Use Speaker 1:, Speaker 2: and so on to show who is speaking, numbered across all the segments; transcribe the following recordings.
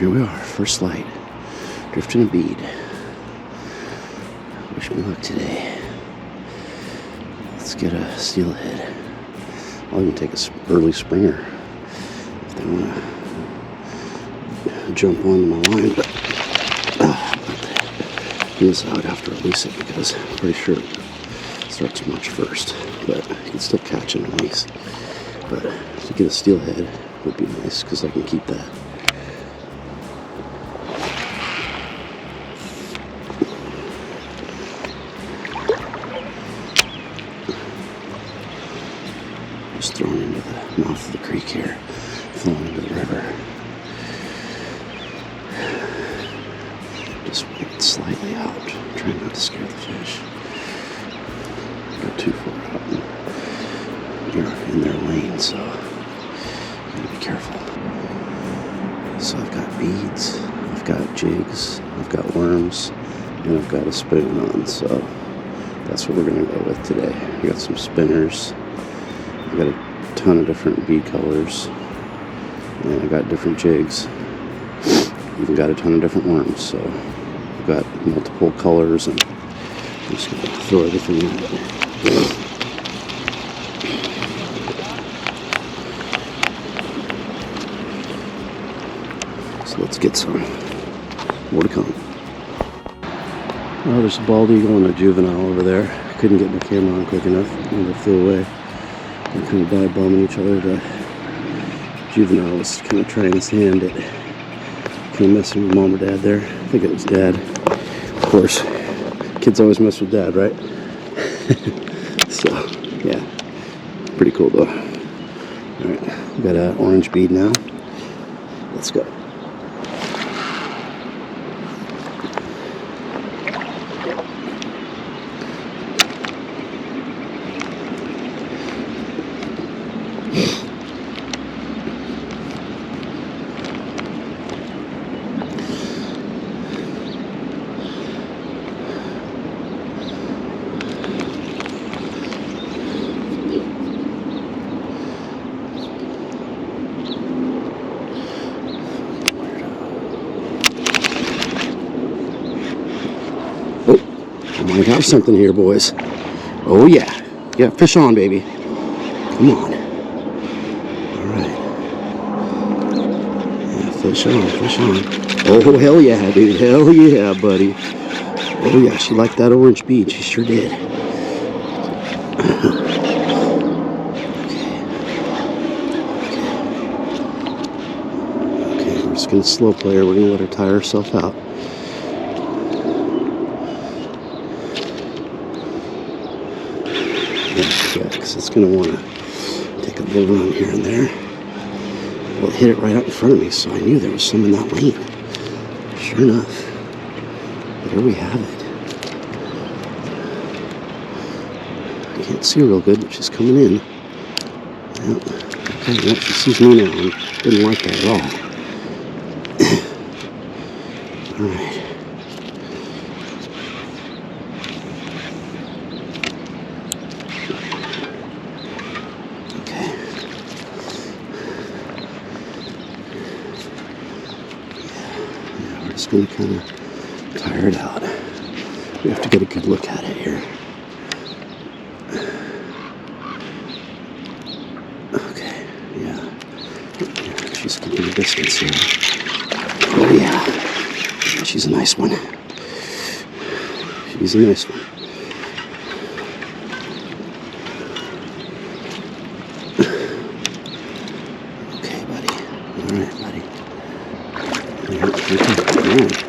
Speaker 1: here we are, first light, drifting a bead. Wish me luck today. Let's get a steelhead. I'll even take a early springer if they want to jump onto my line, but this I would have to release it because I'm pretty sure it starts much first, but you can still catch and release. But to get a steelhead would be nice because I can keep that. Just thrown into the mouth of the creek here, flowing into the river. Just wait slightly out, trying not to scare the fish. Go too far out and you're in their lane, so you gotta be careful. So I've got beads, I've got jigs, I've got worms, and I've got a spoon on, so that's what we're gonna go with today. I got some spinners, I got a ton of different bead colors, and I got different jigs. Even got a ton of different worms, so I've got multiple colors, and I'm just gonna throw everything in it. So let's get some. More to come. Oh, there's a bald eagle and a juvenile over there. I couldn't get my camera on quick enough, and they flew away. They kind of dive bombing each other. The juvenile was kind of trying his hand at kind of messing with mom or dad there. I think it was dad. Of course, kids always mess with dad, right? So, yeah. Pretty cool though. Alright, we got an orange bead now. Let's go. I might have something here, boys. Oh yeah. Yeah, fish on, baby. Come on. Alright. Yeah, fish on, fish on. Oh, hell yeah, dude. Hell yeah, buddy. Oh yeah, she liked that orange bead. She sure did. Okay, we're just gonna slow play her. We're gonna let her tire herself out. Yeah, because it's going to want to take a little run here and there. Well, it hit it right out in front of me, so I knew there was some in that lane. Sure enough. There we have it. I can't see her real good, but she's coming in. Yep. Okay, yep, she sees me now and didn't like that at all. Alright. Just going to kind of tire it out. We have to get a good look at it here. Okay, yeah. She's keeping the distance here. Oh yeah. She's a nice one. She's a nice one. Okay, buddy. All right, buddy. Okay.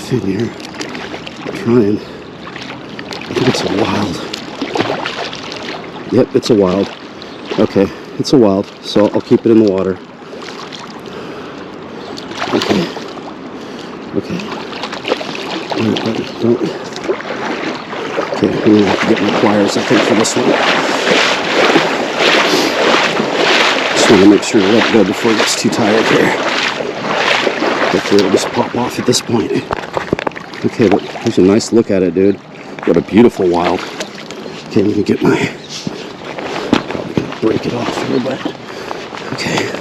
Speaker 1: fin here. I'm trying. I think it's a wild Yep, it's a wild. Okay, it's a wild, so I'll keep it in the water. Okay. Okay. Don't. Okay, I'm gonna have to get my pliers, I think, for this one. Just want to make sure to let it go before it gets too tired here. Hopefully it'll just pop off at this point. Okay, but here's a nice look at it, dude. What a beautiful wild. Okay, let me get my... Probably gonna break it off here, but... Okay.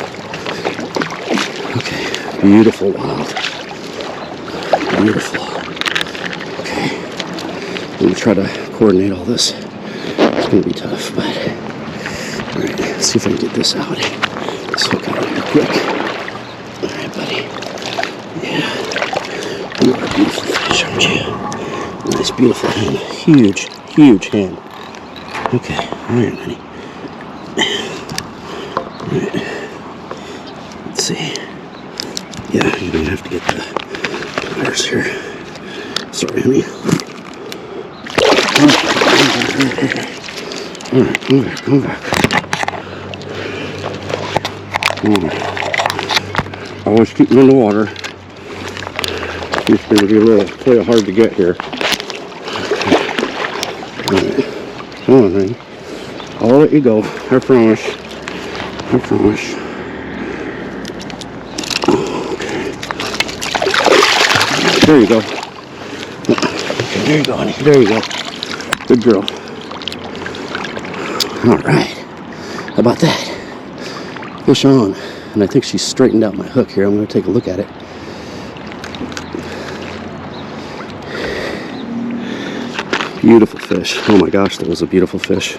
Speaker 1: Okay, beautiful wild. Beautiful. Okay. I'm gonna try to coordinate all this. It's gonna be tough, but... Alright, let's see if I can get this out. Let's hook out here quick. Alright, buddy. Yeah. You are a beautiful fish, aren't you? Nice, beautiful hand. Huge, huge hand. Okay, alright, honey. Alright. Let's see. Yeah, you're gonna have to get the pliers here. Sorry, honey. Alright, come back, come back. Always keep them in the water. It's going to be a little hard to get here. Alright. Come on, honey. I'll let you go. I promise. I promise. Okay. There you go. Okay, there you go, honey. There you go. Good girl. Alright. How about that? Fish on. And I think she's straightened out my hook here. I'm going to take a look at it. Beautiful fish. Oh my gosh, that was a beautiful fish.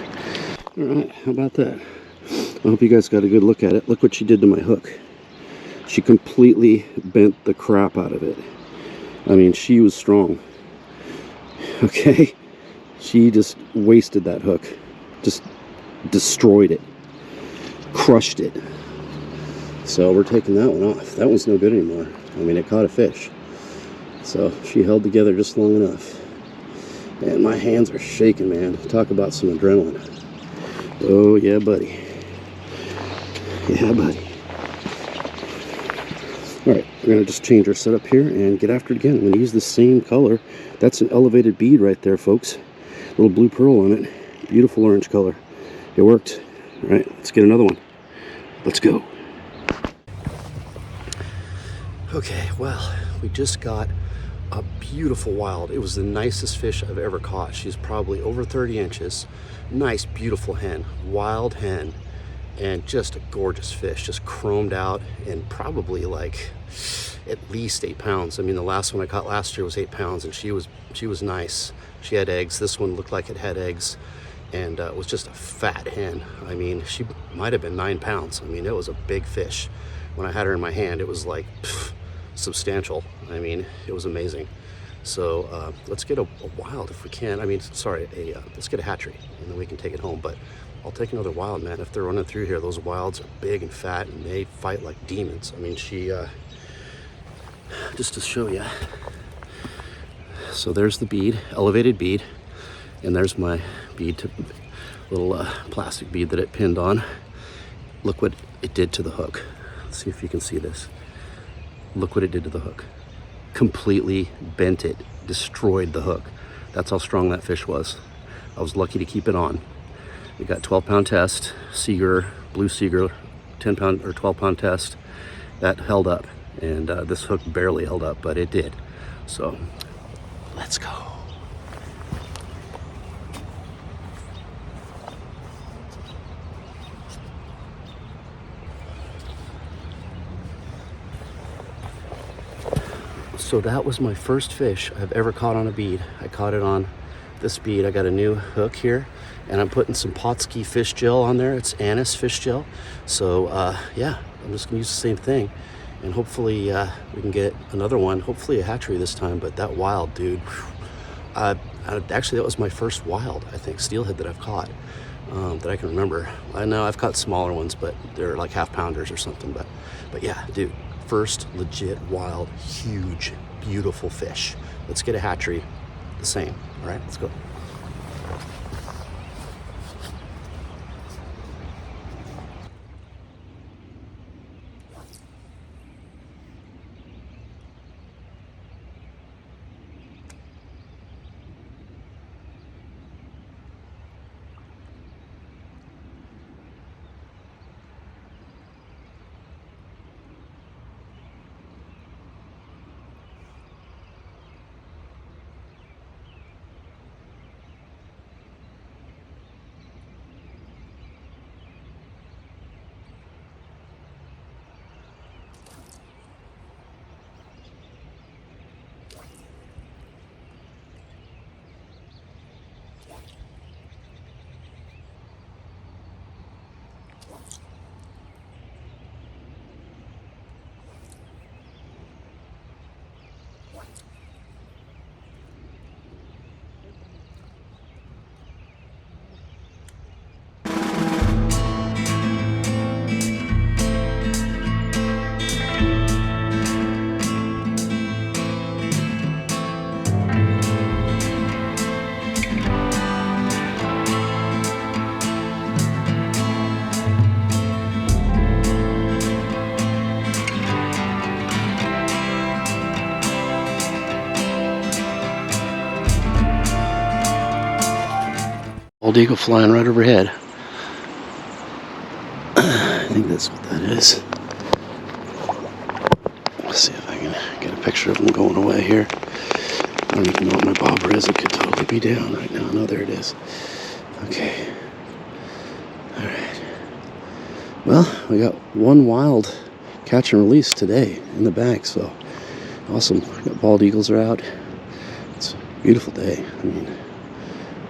Speaker 1: Alright, how about that? I hope you guys got a good look at it. Look what she did to my hook. She completely bent the crap out of it. I mean, she was strong. Okay? She just wasted that hook. Just destroyed it. Crushed it. So we're taking that one off. That one's no good anymore. I mean, it caught a fish. So she held together just long enough. And my hands are shaking, man. Talk about some adrenaline. Oh, yeah, buddy. Yeah, buddy. Alright, we're going to just change our setup here and get after it again. I'm going to use the same color. That's an elevated bead right there, folks. Little blue pearl on it. Beautiful orange color. It worked. Alright, let's get another one. Let's go. Okay, well, we just got a beautiful wild. It was the nicest fish I've ever caught. She's probably over 30 inches. Nice, beautiful hen. Wild hen. And just a gorgeous fish. Just chromed out and probably like at least 8 pounds. I mean, the last one I caught last year was 8 pounds, and she was nice. She had eggs. This one looked like it had eggs. And it was just a fat hen. I mean, she might have been 9 pounds. I mean, it was a big fish. When I had her in my hand, it was like substantial. I mean, it was amazing. So let's get a wild if we can. I mean, sorry, let's get a hatchery, and then we can take it home. But I'll take another wild, man. If they're running through here, those wilds are big and fat, and they fight like demons. I mean, she, just to show you. So there's the bead, elevated bead. And there's my bead, little plastic bead that it pinned on. Look what it did to the hook. Let's see if you can see this. Look what it did to the hook. Completely bent it, destroyed the hook. That's how strong that fish was. I was lucky to keep it on. We got 12-pound test, Seeger, blue Seeger, 10-pound or 12-pound test. That held up, and this hook barely held up, but it did. So let's go. So that was my first fish I've ever caught on a bead. I caught it on this bead. I got a new hook here, and I'm putting some Potski fish gel on there. It's anise fish gel. So yeah, I'm just gonna use the same thing, and hopefully we can get another one, hopefully a hatchery this time. But that wild, dude, actually that was my first wild, I think, steelhead that I've caught, that I can remember. I know I've caught smaller ones, but they're like half-pounders or something. But yeah, dude, first legit wild, huge, beautiful fish. Let's get a hatchery the same. All right, let's go. bald eagle flying right overhead. I think that's what that is. Let's see if I can get a picture of them going away here. I don't even know what my bobber is. It could totally be down right now. No, there it is. Okay. Alright. Well, we got one wild catch and release today in the bag, so awesome. Got bald eagles are out. It's a beautiful day. I mean,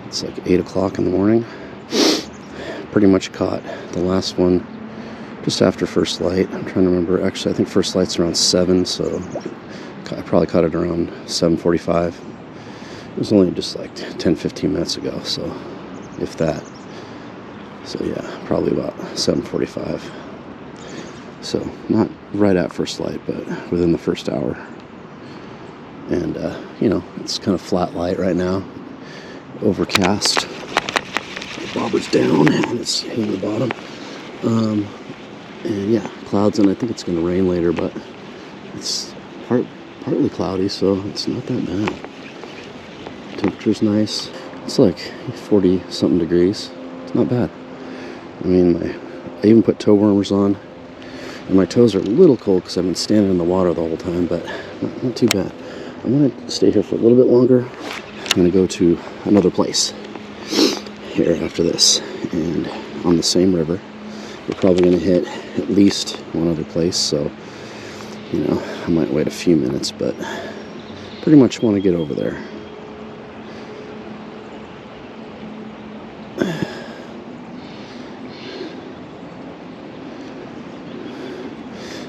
Speaker 1: it's like 8 o'clock in the morning. Pretty much caught the last one just after first light. I'm trying to remember. Actually, I think first light's around 7, so I probably caught it around 7:45. It was only just like 10-15 minutes ago, so if that. So yeah, probably about 7:45. So not right at first light, but within the first hour. And you know, it's kind of flat light right now, overcast. The bobber's down and it's hitting the bottom. And yeah, clouds, and I think it's going to rain later, but it's partly cloudy, so it's not that bad. Temperature's nice. It's like 40 something degrees. It's not bad. I mean, I even put toe warmers on, and my toes are a little cold because I've been standing in the water the whole time, but not too bad. I'm going to stay here for a little bit longer. I'm going to go to another place here after this, and on the same river. We're probably going to hit at least one other place, so, you know, I might wait a few minutes, but pretty much want to get over there.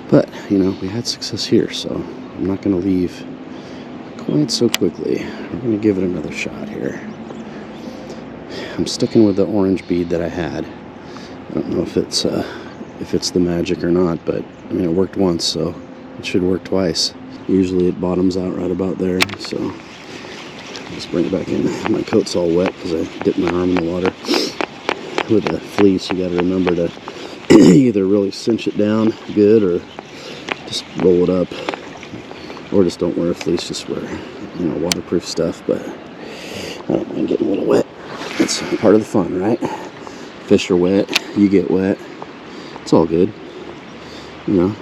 Speaker 1: But, you know, we had success here, so I'm not going to leave quite so quickly. We're going to give it another shot here. I'm sticking with the orange bead that I had. I don't know if it's the magic or not, but I mean, it worked once, so it should work twice. Usually it bottoms out right about there, so just bring it back in. My coat's all wet because I dipped my arm in the water. With the fleece, you got to remember to either really cinch it down good or just roll it up, or just don't wear a fleece. Just wear, you know, waterproof stuff. But I don't mind getting a little wet. It's part of the fun, right? Fish are wet, you get wet, it's all good. You know,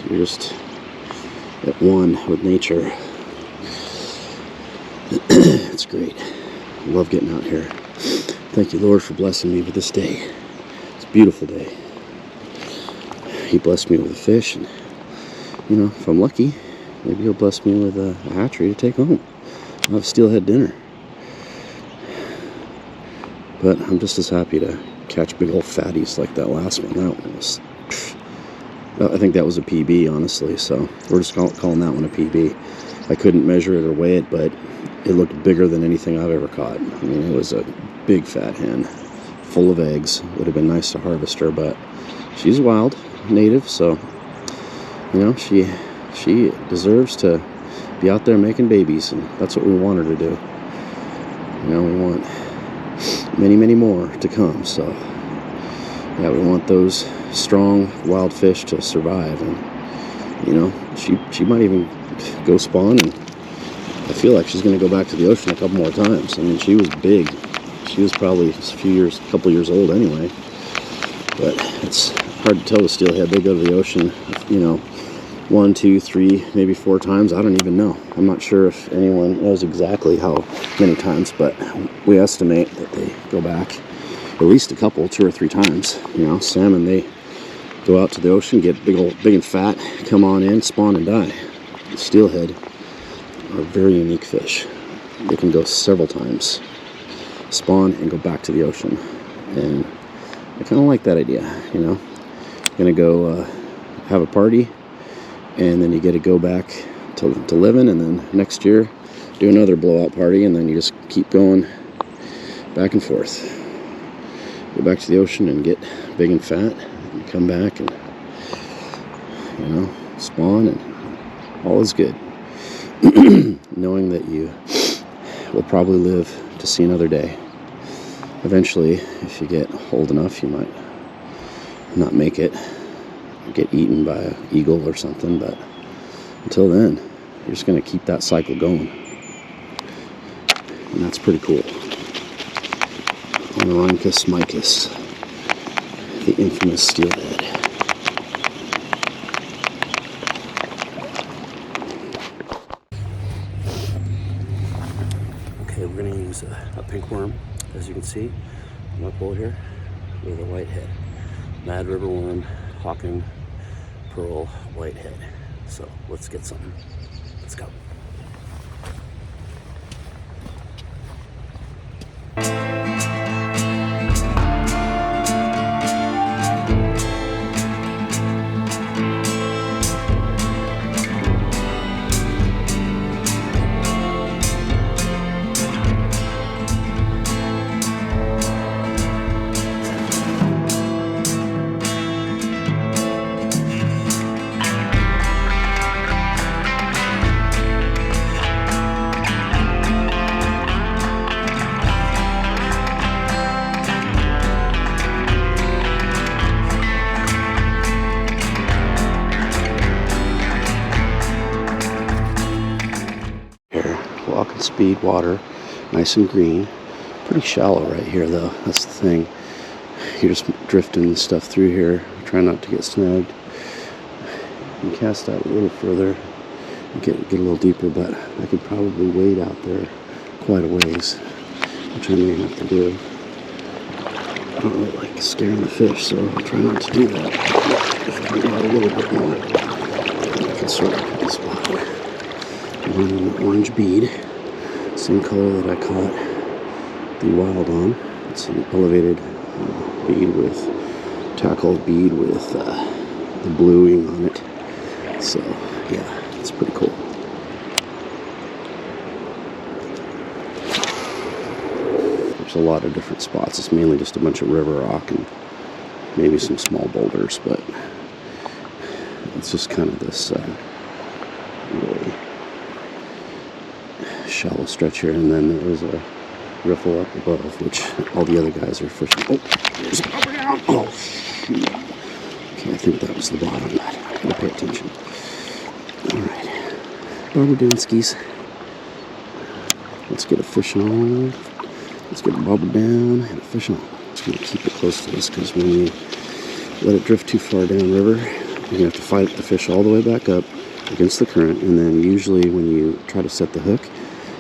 Speaker 1: you're just at one with nature. It's great. I love getting out here. Thank you, Lord, for blessing me with this day. It's a beautiful day. He blessed me with a fish, and, you know, if I'm lucky, maybe he'll bless me with a hatchery to take home. I'll have steelhead dinner. But I'm just as happy to catch big old fatties like that last one. That one was, I think that was a PB, honestly, so we're just calling that one a PB. I couldn't measure it or weigh it, but it looked bigger than anything I've ever caught. I mean, it was a big fat hen, full of eggs. Would have been nice to harvest her, but she's wild, native, so, you know, she deserves to be out there making babies, and that's what we want her to do. You know, we want many, many more to come, so yeah, we want those strong wild fish to survive. And, you know, she might even go spawn, and I feel like she's going to go back to the ocean a couple more times. I mean, she was big. She was probably a couple years old anyway, but it's hard to tell with steelhead. They go to the ocean, you know, 1, 2, 3, maybe 4 times. I don't even know. I'm not sure if anyone knows exactly how many times, but we estimate that they go back at least a couple, 2 or 3 times. You know, salmon, they go out to the ocean, get big and fat, come on in, spawn and die. Steelhead are very unique fish. They can go several times, spawn and go back to the ocean, and I kind of like that idea. You know, gonna go have a party, and then you get to go back to living, and then next year do another blowout party, and then you just keep going back and forth. Go back to the ocean and get big and fat, and come back and, you know, spawn, and all is good. Knowing that you will probably live to see another day. Eventually, if you get old enough, you might not make it, get eaten by an eagle or something, but until then, you're just going to keep that cycle going, and that's pretty cool. Orhynchus micus, the infamous steelhead. Okay, we're going to use a pink worm, as you can see on my pole here, with a white head. Mad river worm, Hawking pearl white head. So let's get something. Let's go. Walking speed water, nice and green. Pretty shallow right here though, that's the thing. You're just drifting stuff through here. Try not to get snagged. You can cast out a little further and get a little deeper, but I could probably wade out there quite a ways, which I may have to do. I don't really like scaring the fish, so I'll try not to do that. If I can go out a little bit more, I can sort of pick a spot. I'm an orange bead, same color that I caught the wild on. It's an elevated bead with tackle bead with the bluing on it. So yeah, it's pretty cool. There's a lot of different spots. It's mainly just a bunch of river rock and maybe some small boulders, but it's just kind of this really shallow stretch here, and then there was a riffle up above, which all the other guys are fishing. Oh, there's a bobber down. Oh, shoot. Okay, I think that was the bottom. I gotta pay attention. All right, bobber down skis. Let's get a fish on. Let's get a bobber down and a fish on. Just gonna keep it close to us, because when you let it drift too far downriver, you're gonna have to fight the fish all the way back up against the current, and then usually when you try to set the hook,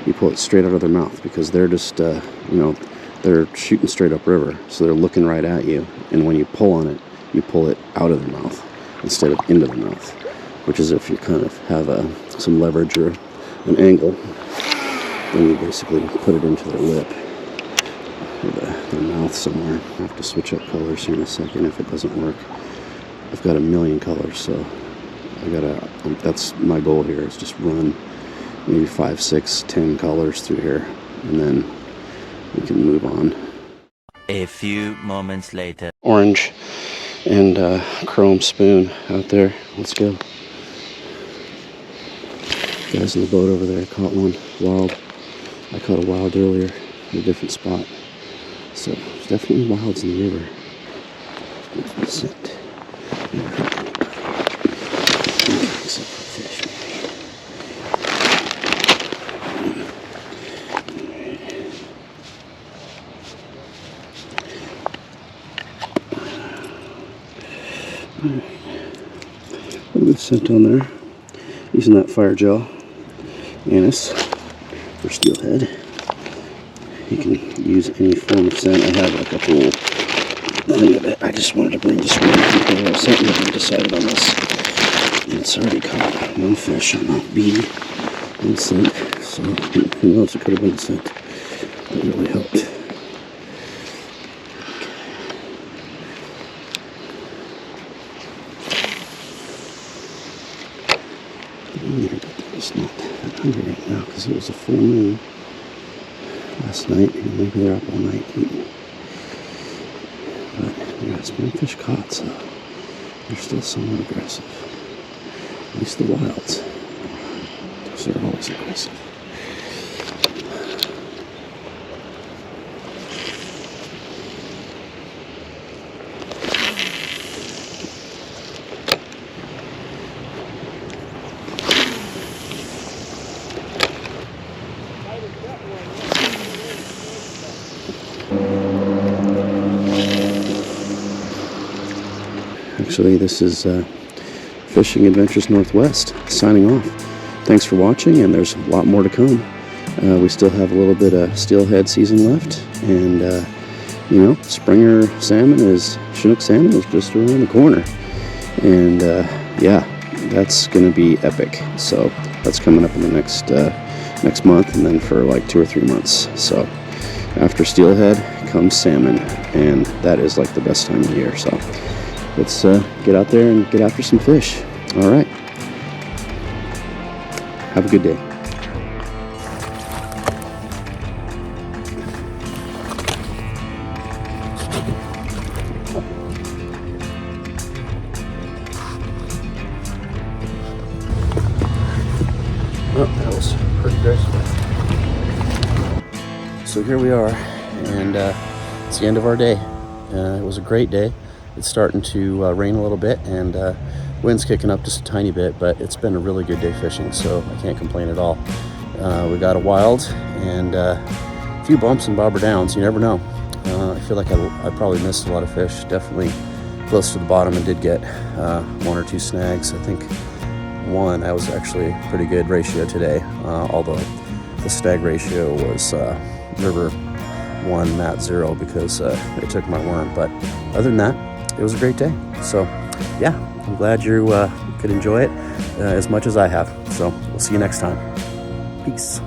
Speaker 1: you pull it straight out of their mouth, because they're just, they're shooting straight up river, so they're looking right at you, and when you pull on it, you pull it out of their mouth instead of into their mouth, which is if you kind of have some leverage or an angle, then you basically put it into their lip or their mouth somewhere. I have to switch up colors here in a second if it doesn't work. I've got a million colors, so that's my goal here, is just run maybe 5, 6, 10 colors through here, and then we can move on.
Speaker 2: A few moments later.
Speaker 1: Orange and chrome spoon out there. Let's go. Guys in the boat over there caught one wild. I caught a wild earlier in a different spot. So there's definitely wilds in the river. Sit. Except for fish, maybe. A little scent on there. Using that fire gel anise for steelhead. You can use any form of scent. I have like a whole thing of it. I just wanted to bring just one particular scent, and I decided on this. And it's already caught one fish on that bead and scent. So who knows? It could have been a scent. It really helped. It's not that hungry right now because it was a full moon last night, and maybe they're up all night eating. But there has been fish caught, so they're still somewhat aggressive. At least the wilds. Those are always aggressive. Actually, this is Fishing Adventures Northwest signing off. Thanks for watching, and there's a lot more to come. We still have a little bit of steelhead season left, and you know, Springer salmon Chinook salmon is just around the corner, and yeah, that's gonna be epic. So that's coming up in the next month, and then for like 2 or 3 months. So after steelhead comes salmon, and that is like the best time of year. So let's get out there and get after some fish. All right. Have a good day. Oh, that was pretty graceful. So here we are, and it's the end of our day. It was a great day. It's starting to rain a little bit, and wind's kicking up just a tiny bit, but it's been a really good day fishing, so I can't complain at all. We got a wild and a few bumps and bobber downs. You never know. I feel like I probably missed a lot of fish. Definitely close to the bottom, and did get 1 or 2 snags. I think one, that was actually a pretty good ratio today, although the snag ratio was river 1, mat 0, because it took my worm. But other than that, it was a great day. So yeah, I'm glad you could enjoy it as much as I have. So we'll see you next time. Peace.